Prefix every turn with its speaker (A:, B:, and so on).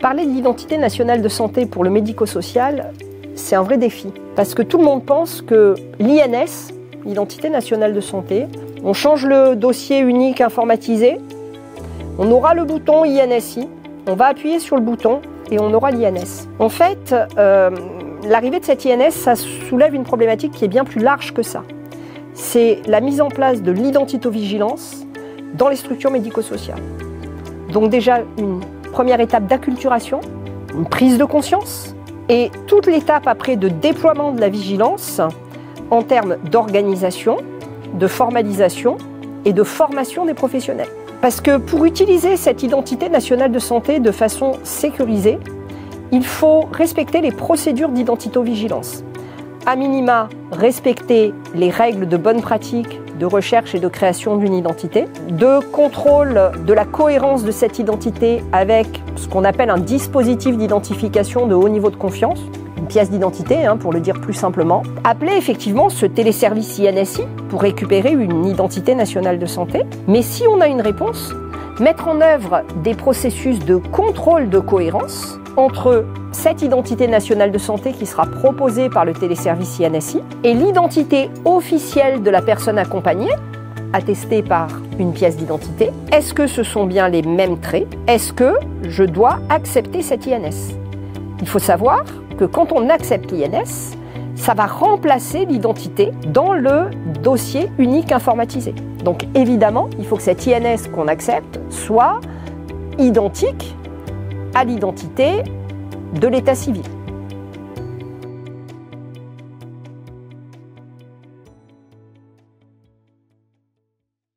A: Parler de l'identité nationale de santé pour le médico-social, c'est un vrai défi. Parce que tout le monde pense que l'INS, l'identité nationale de santé, on change le dossier unique informatisé, on aura le bouton INSI, on va appuyer sur le bouton et on aura l'INS. En fait, l'arrivée de cette INS, ça soulève une problématique qui est bien plus large que ça. C'est la mise en place de l'identitovigilance dans les structures médico-sociales. Donc déjà, une première étape d'acculturation, une prise de conscience, et toute l'étape après de déploiement de la vigilance en termes d'organisation, de formalisation et de formation des professionnels. Parce que pour utiliser cette identité nationale de santé de façon sécurisée, il faut respecter les procédures d'identitovigilance. À minima, respecter les règles de bonne pratique de recherche et de création d'une identité, de contrôle de la cohérence de cette identité avec ce qu'on appelle un dispositif d'identification de haut niveau de confiance, une pièce d'identité, pour le dire plus simplement. Appeler effectivement ce téléservice INSI pour récupérer une identité nationale de santé. Mais si on a une réponse, mettre en œuvre des processus de contrôle de cohérence entre cette identité nationale de santé qui sera proposée par le téléservice INSI et l'identité officielle de la personne accompagnée, attestée par une pièce d'identité. Est-ce que ce sont bien les mêmes traits? Est-ce que je dois accepter cette INS? Il faut savoir que quand on accepte l'INS, ça va remplacer l'identité dans le dossier unique informatisé. Donc évidemment, il faut que cette INS qu'on accepte soit identique à l'identité de l'état civil.